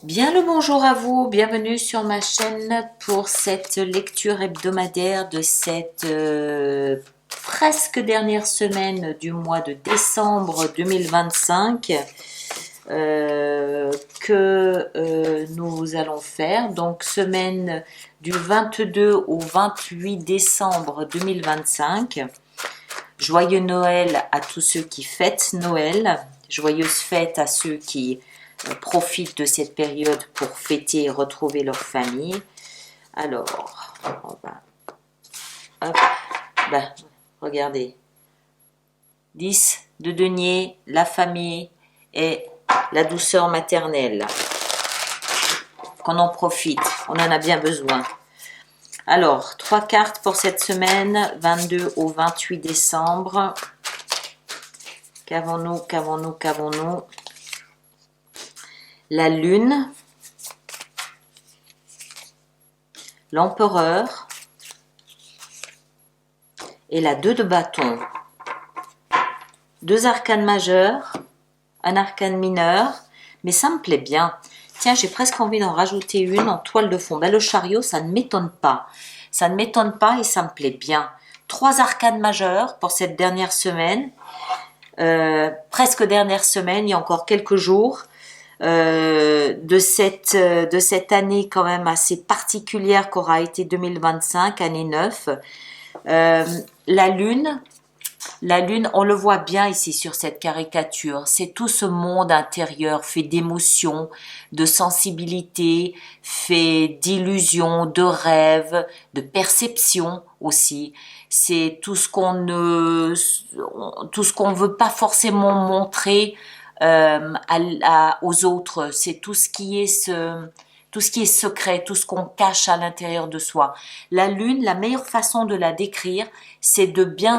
Bien le bonjour à vous, bienvenue sur ma chaîne pour cette lecture hebdomadaire de cette presque dernière semaine du mois de décembre 2025 nous allons faire. Donc semaine du 22 au 28 décembre 2025. Joyeux Noël à tous ceux qui fêtent Noël, joyeuses fêtes à ceux qui profitent de cette période pour fêter et retrouver leur famille. Alors, on va, hop, regardez, 10 de denier, la famille et la douceur maternelle. Qu'on en profite, on en a bien besoin. Alors, 3 cartes pour cette semaine, 22 au 28 décembre. Qu'avons-nous? La lune, l'empereur et la 2 de bâton. 2 arcanes majeures, un arcane mineur, mais ça me plaît bien. Tiens, j'ai presque envie d'en rajouter une en toile de fond. Le chariot, ça ne m'étonne pas. Ça ne m'étonne pas et ça me plaît bien. 3 arcanes majeures pour cette dernière semaine. Presque dernière semaine, il y a encore quelques jours. De cette année quand même assez particulière qu'aura été 2025, année 9. La lune, on le voit bien ici sur cette caricature, c'est tout ce monde intérieur fait d'émotions, de sensibilité, fait d'illusions, de rêves, de perceptions aussi. C'est tout ce qu'on veut pas forcément montrer aux autres. C'est tout ce qui est secret, tout ce qu'on cache à l'intérieur de soi. La lune, la meilleure façon de la décrire, c'est de bien,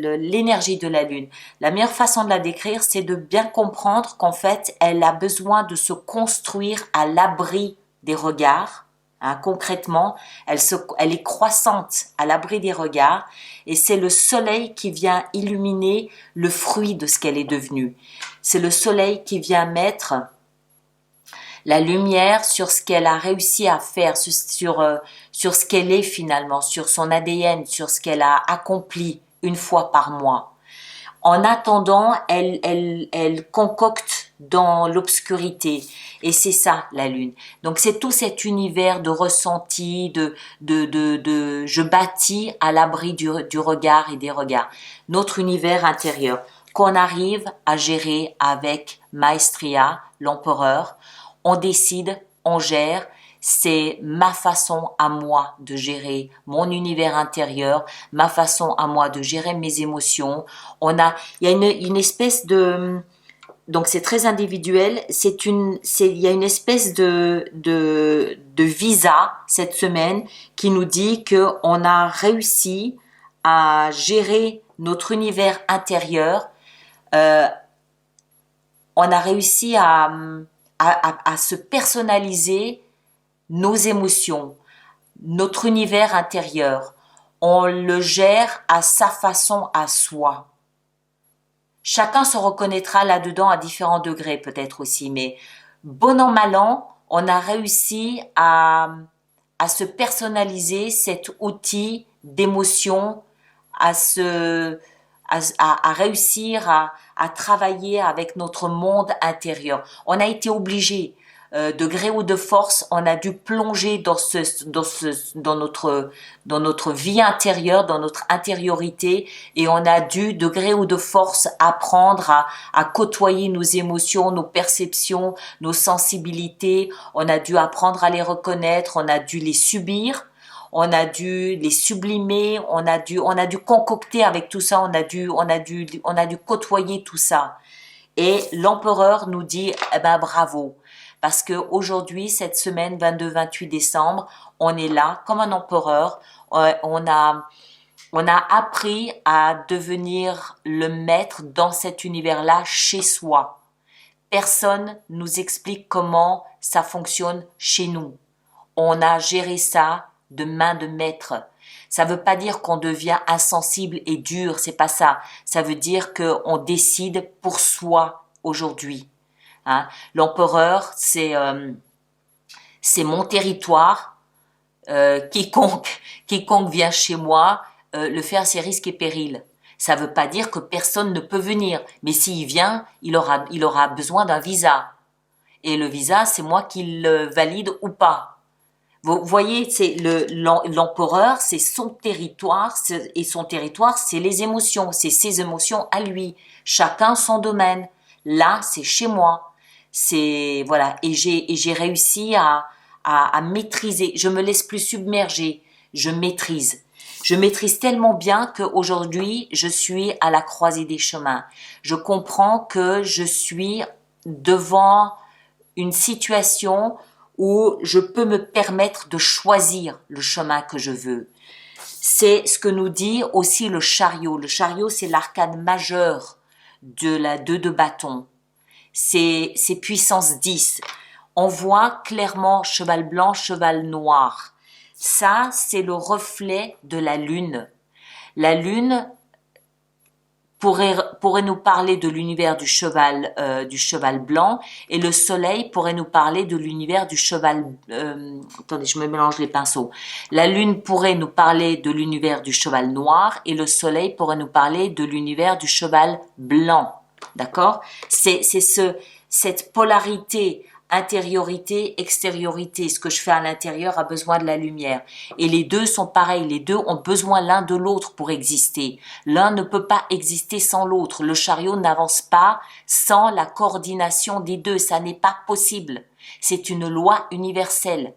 l'énergie de la lune. La meilleure façon de la décrire, c'est de bien comprendre qu'en fait, elle a besoin de se construire à l'abri des regards. Concrètement, elle est croissante à l'abri des regards et c'est le soleil qui vient illuminer le fruit de ce qu'elle est devenue. C'est le soleil qui vient mettre la lumière sur ce qu'elle a réussi à faire, sur ce qu'elle est finalement, sur son ADN, sur ce qu'elle a accompli une fois par mois. En attendant, elle concocte dans l'obscurité. Et c'est ça, la lune. Donc, c'est tout cet univers de ressenti, je bâtis à l'abri du regard et des regards. Notre univers intérieur, qu'on arrive à gérer avec maestria, l'empereur. On décide, on gère. C'est ma façon à moi de gérer mon univers intérieur, ma façon à moi de gérer mes émotions. Il y a une espèce de, donc c'est très individuel. Il y a une espèce de visa cette semaine qui nous dit que on a réussi à gérer notre univers intérieur. On a réussi à se personnaliser nos émotions, notre univers intérieur. On le gère à sa façon, à soi. Chacun se reconnaîtra là-dedans à différents degrés peut-être aussi, mais bon an, mal an, on a réussi à se personnaliser cet outil d'émotion, à réussir à travailler avec notre monde intérieur. On a été obligé, de gré ou de force, on a dû plonger dans notre vie intérieure, dans notre intériorité, et on a dû, de gré ou de force, apprendre à côtoyer nos émotions, nos perceptions, nos sensibilités. On a dû apprendre à les reconnaître, on a dû les subir. On a dû les sublimer, on a dû concocter avec tout ça, on a dû côtoyer tout ça. Et l'empereur nous dit, eh ben, bravo. Parce que aujourd'hui, cette semaine, 22-28 décembre, on est là comme un empereur. On a appris à devenir le maître dans cet univers-là chez soi. Personne nous explique comment ça fonctionne chez nous. On a géré ça de main de maître. Ça veut pas dire qu'on devient insensible et dur, c'est pas ça. Ça veut dire qu'on décide pour soi aujourd'hui. Hein. L'empereur, c'est mon territoire. Quiconque vient chez moi le fait à ses risques et périls. Ça ne veut pas dire que personne ne peut venir, mais s'il vient, il aura besoin d'un visa. Et le visa, c'est moi qui le valide ou pas. Vous voyez, c'est l'empereur, c'est son territoire, et son territoire, c'est les émotions, c'est ses émotions à lui. Chacun son domaine. Là, c'est chez moi. C'est voilà, et j'ai réussi à maîtriser. Je me laisse plus submerger. Je maîtrise. Je maîtrise tellement bien qu'aujourd'hui, je suis à la croisée des chemins. Je comprends que je suis devant une situation où je peux me permettre de choisir le chemin que je veux. C'est ce que nous dit aussi le chariot. Le chariot, c'est l'arcane majeure de la 2 de bâton. C'est puissance 10. On voit clairement cheval blanc, cheval noir. Ça, c'est le reflet de la lune. La lune pourrait nous parler de l'univers du cheval blanc, et le soleil pourrait nous parler de l'univers du cheval attendez, je me mélange les pinceaux. La lune pourrait nous parler de l'univers du cheval noir, et le soleil pourrait nous parler de l'univers du cheval blanc. D'accord? C'est cette polarité, intériorité, extériorité. Ce que je fais à l'intérieur a besoin de la lumière. Et les deux sont pareils. Les deux ont besoin l'un de l'autre pour exister. L'un ne peut pas exister sans l'autre. Le chariot n'avance pas sans la coordination des deux. Ça n'est pas possible. C'est une loi universelle.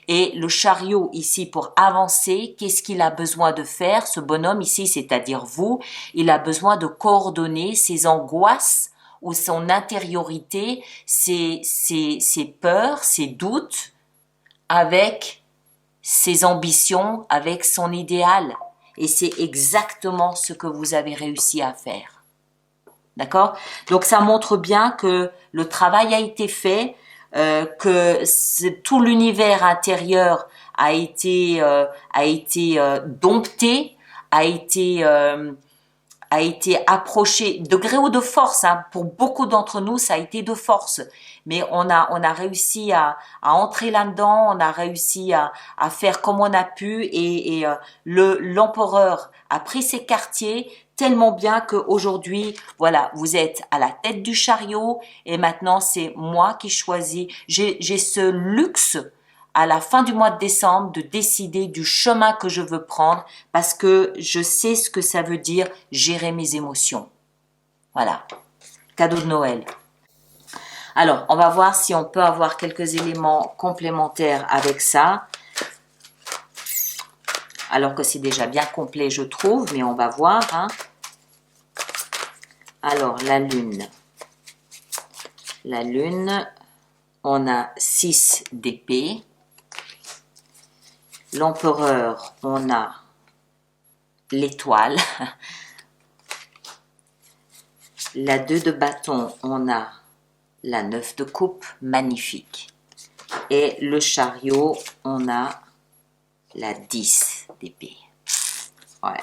Et le chariot ici, pour avancer, qu'est-ce qu'il a besoin de faire? Ce bonhomme ici, c'est-à-dire vous, il a besoin de coordonner ses angoisses ou son intériorité, ses peurs, ses doutes, avec ses ambitions, avec son idéal. Et c'est exactement ce que vous avez réussi à faire. D'accord? Donc ça montre bien que le travail a été fait, que tout l'univers intérieur a été dompté, a été approché de gré ou de force. Hein. Pour beaucoup d'entre nous, ça a été de force. Mais on a réussi à entrer là-dedans, on a réussi à faire comme on a pu, et l'empereur a pris ses quartiers tellement bien qu'aujourd'hui, voilà, vous êtes à la tête du chariot, et maintenant c'est moi qui choisis. J'ai ce luxe à la fin du mois de décembre de décider du chemin que je veux prendre, parce que je sais ce que ça veut dire gérer mes émotions. Voilà, cadeau de Noël. Alors, on va voir si on peut avoir quelques éléments complémentaires avec ça. Alors que c'est déjà bien complet, je trouve, mais on va voir. Hein. Alors, la lune. La lune, on a 6 d'épée. L'empereur, on a l'étoile. La 2 de bâton, on a la 9 de coupe, magnifique. Et le chariot, on a la 10 d'épée. Ouais.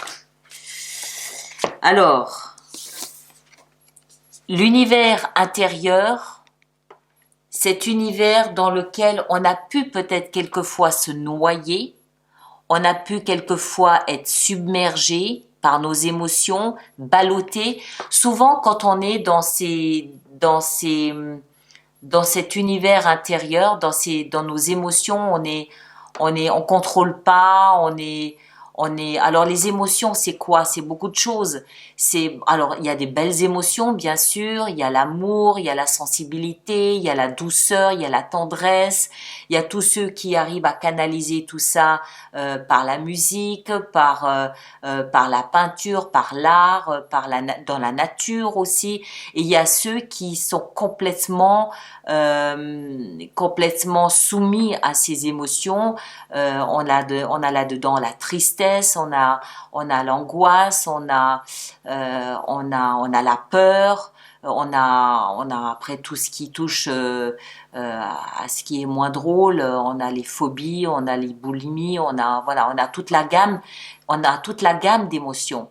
Alors, l'univers intérieur, cet univers dans lequel on a pu peut-être quelquefois se noyer, on a pu quelquefois être submergé par nos émotions, ballotté. Souvent, quand on est dans cet univers intérieur, dans nos émotions, on contrôle pas, alors les émotions, c'est quoi? C'est beaucoup de choses. Alors, il y a des belles émotions, bien sûr. Il y a l'amour, il y a la sensibilité, il y a la douceur, il y a la tendresse. Il y a tous ceux qui arrivent à canaliser tout ça par la musique, par la peinture, par l'art, dans la nature aussi. Et il y a ceux qui sont complètement soumis à ces émotions. On a là-dedans la tristesse, on a l'angoisse, on a la peur, on a après tout ce qui touche à ce qui est moins drôle, on a les phobies, on a les boulimies, on a toute la gamme d'émotions.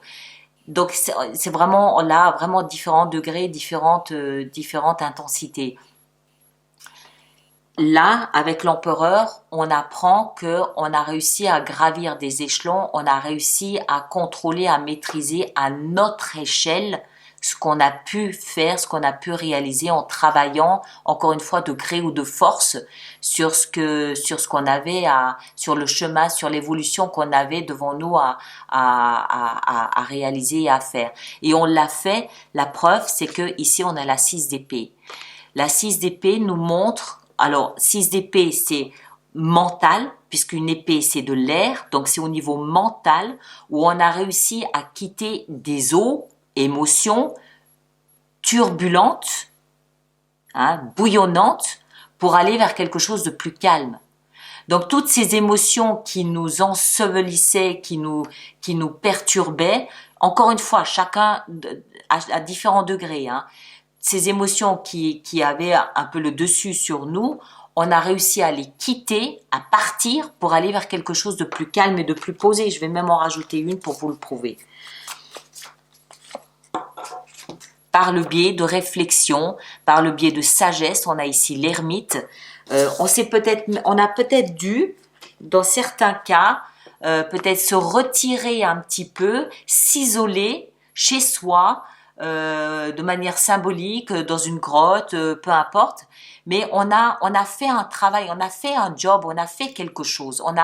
Donc c'est vraiment, on a vraiment différents degrés, différentes intensités. là, avec l'empereur, on apprend que on a réussi à gravir des échelons, on a réussi à contrôler, à maîtriser à notre échelle ce qu'on a pu faire, ce qu'on a pu réaliser en travaillant, encore une fois, de gré ou de force sur ce qu'on avait sur le chemin, sur l'évolution qu'on avait devant nous à réaliser et à faire. Et on l'a fait. La preuve, c'est que ici, on a la 6 d'épée. La 6 d'épée nous montre, alors 6 d'épée c'est mental, puisqu'une épée c'est de l'air, donc c'est au niveau mental où on a réussi à quitter des eaux, émotions turbulentes, bouillonnantes, pour aller vers quelque chose de plus calme. Donc toutes ces émotions qui nous ensevelissaient, qui nous perturbaient, encore une fois, chacun à différents degrés, ces émotions qui avaient un peu le dessus sur nous, on a réussi à les quitter, à partir pour aller vers quelque chose de plus calme et de plus posé. Je vais même en rajouter une pour vous le prouver. Par le biais de réflexion, par le biais de sagesse, on a ici l'ermite. On a peut-être dû, dans certains cas, peut-être se retirer un petit peu, s'isoler chez soi, de manière symbolique, dans une grotte, peu importe. Mais on a fait un travail, on a fait un job, on a fait quelque chose. On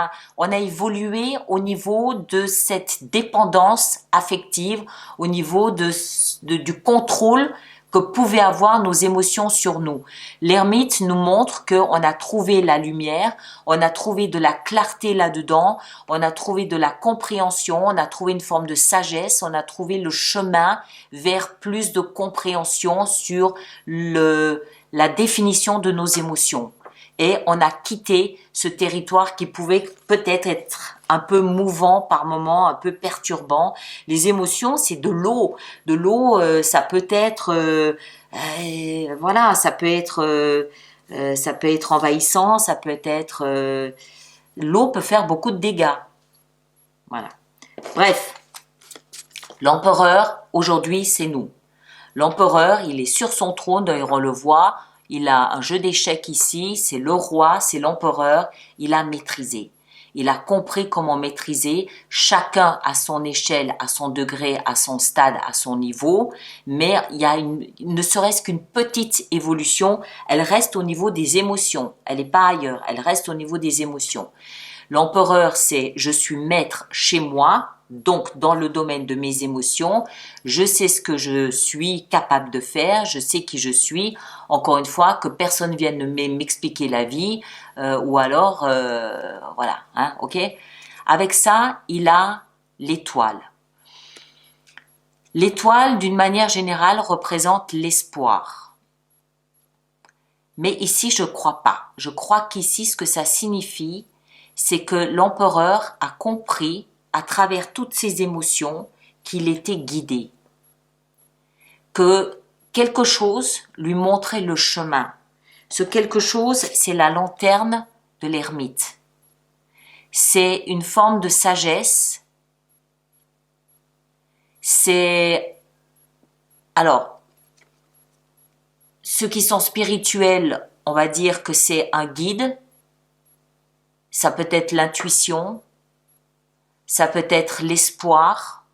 a évolué au niveau de cette dépendance affective, au niveau du contrôle que pouvaient avoir nos émotions sur nous. L'ermite nous montre qu'on a trouvé la lumière, on a trouvé de la clarté là-dedans, on a trouvé de la compréhension, on a trouvé une forme de sagesse, on a trouvé le chemin vers plus de compréhension sur la définition de nos émotions. Et on a quitté ce territoire qui pouvait peut-être être un peu mouvant par moments, un peu perturbant. Les émotions, c'est de l'eau. De l'eau, ça peut être, ça peut être envahissant, ça peut être, l'eau peut faire beaucoup de dégâts. Voilà. Bref, l'empereur aujourd'hui, c'est nous. L'empereur, il est sur son trône, d'ailleurs on le voit. Il a un jeu d'échecs ici, c'est le roi, c'est l'empereur, il a maîtrisé. Il a compris comment maîtriser, chacun à son échelle, à son degré, à son stade, à son niveau, mais il y a ne serait-ce qu'une petite évolution, elle reste au niveau des émotions, elle n'est pas ailleurs, elle reste au niveau des émotions. L'empereur, c'est je suis maître chez moi, donc dans le domaine de mes émotions, je sais ce que je suis capable de faire, je sais qui je suis. Encore une fois, que personne vienne m'expliquer la vie, ou alors, voilà, ok. Avec ça, il a l'étoile. L'étoile, d'une manière générale, représente l'espoir. Mais ici, je ne crois pas. Je crois qu'ici, ce que ça signifie, c'est que l'empereur a compris, à travers toutes ses émotions, qu'il était guidé. Que quelque chose lui montrait le chemin. Ce quelque chose, c'est la lanterne de l'ermite. C'est une forme de sagesse. C'est... Alors, ceux qui sont spirituels, on va dire que c'est un guide. Ça peut être l'intuition. Ça peut être l'espoir,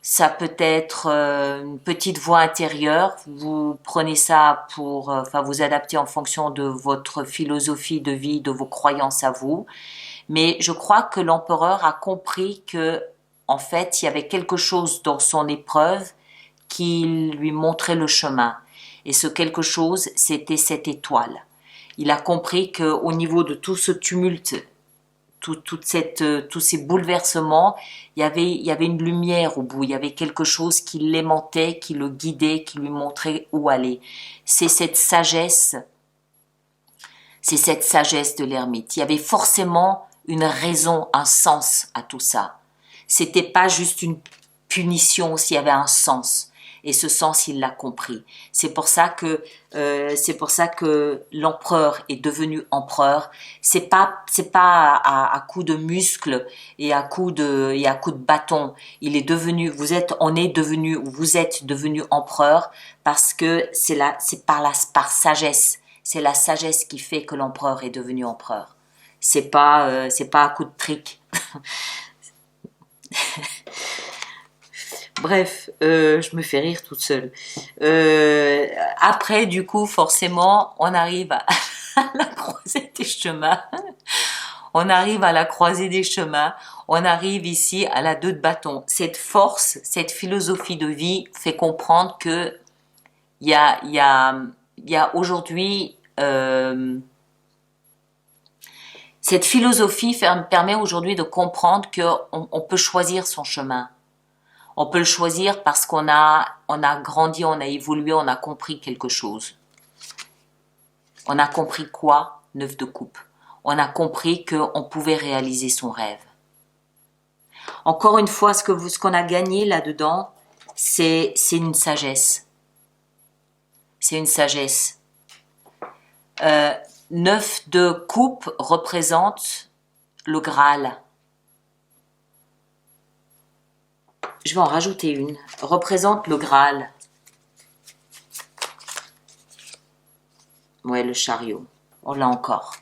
ça peut être une petite voix intérieure. Vous prenez ça pour, vous adapter en fonction de votre philosophie de vie, de vos croyances à vous. Mais je crois que l'empereur a compris que, en fait, il y avait quelque chose dans son épreuve qui lui montrait le chemin. Et ce quelque chose, c'était cette étoile. Il a compris qu'au niveau de tout ce tumulte, tous ces bouleversements, il y avait une lumière au bout, il y avait quelque chose qui l'aimantait, qui le guidait, qui lui montrait où aller. C'est cette sagesse de l'ermite. Il y avait forcément une raison, un sens à tout ça. C'était pas juste une punition, s'il y avait un sens. Et ce sens, il l'a compris. C'est pour ça que l'empereur est devenu empereur. C'est pas à coup de muscles et à coup de bâton. Vous êtes devenu empereur parce que c'est par sagesse. C'est la sagesse qui fait que l'empereur est devenu empereur. C'est pas à coup de trick. Bref, je me fais rire toute seule. Après, du coup, forcément, on arrive à la croisée des chemins. On arrive à la croisée des chemins. On arrive ici à la 2 de bâton. Cette force, cette philosophie de vie fait comprendre que il y a aujourd'hui cette philosophie permet aujourd'hui de comprendre qu'on peut choisir son chemin. On peut le choisir parce qu'on a grandi, on a évolué, on a compris quelque chose. On a compris quoi? 9 de coupe. On a compris qu'on pouvait réaliser son rêve. Encore une fois, ce qu'on a gagné là-dedans, c'est une sagesse. C'est une sagesse. 9 de coupe représente le Graal. Je vais en rajouter une. Représente le Graal. Ouais, le chariot. On l'a encore.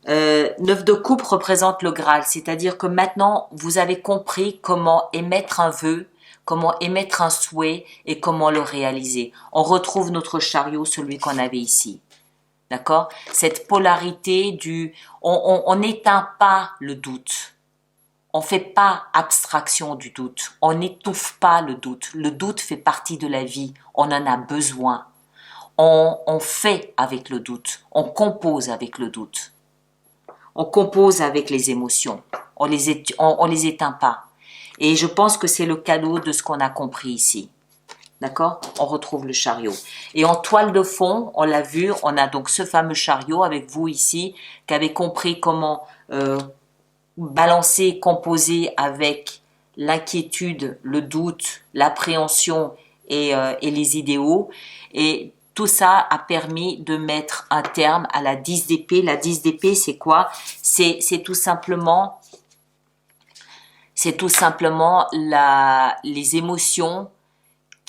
9 de coupe représente le Graal. C'est-à-dire que maintenant, vous avez compris comment émettre un vœu, comment émettre un souhait et comment le réaliser. On retrouve notre chariot, celui qu'on avait ici. D'accord? Cette polarité du... On n'éteint pas le doute. On fait pas abstraction du doute. On n'étouffe pas le doute. Le doute fait partie de la vie. On en a besoin. On fait avec le doute. On compose avec le doute. On compose avec les émotions. On les éteint pas. Et je pense que c'est le cadeau de ce qu'on a compris ici. D'accord? On retrouve le chariot. Et en toile de fond, on l'a vu, on a donc ce fameux chariot avec vous ici, qui avait compris comment balancer, composer avec l'inquiétude, le doute, l'appréhension et les idéaux. Et tout ça a permis de mettre un terme à la 10 d'épée. La 10 d'épée, c'est quoi? C'est tout simplement les émotions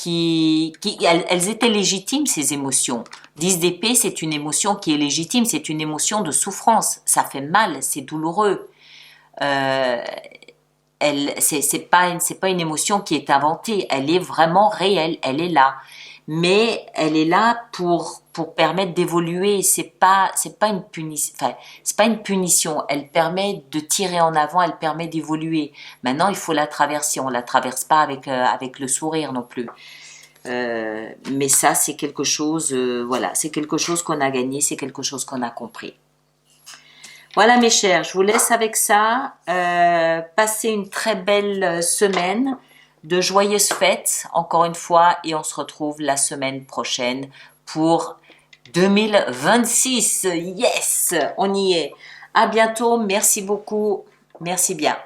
elles étaient légitimes, ces émotions. 10 d'épée, c'est une émotion qui est légitime, c'est une émotion de souffrance. Ça fait mal, c'est douloureux. C'est pas une émotion qui est inventée, elle est vraiment réelle, elle est là. Mais elle est là pour permettre d'évoluer. C'est pas une punition. Enfin, c'est pas une punition. Elle permet de tirer en avant. Elle permet d'évoluer. Maintenant, il faut la traverser. On la traverse pas avec le sourire non plus. Mais ça, c'est quelque chose. Voilà, c'est quelque chose qu'on a gagné. C'est quelque chose qu'on a compris. Voilà mes chers, je vous laisse avec ça. Passez une très belle semaine. De joyeuses fêtes, encore une fois, et on se retrouve la semaine prochaine pour 2026. Yes, on y est. À bientôt, merci beaucoup, merci bien.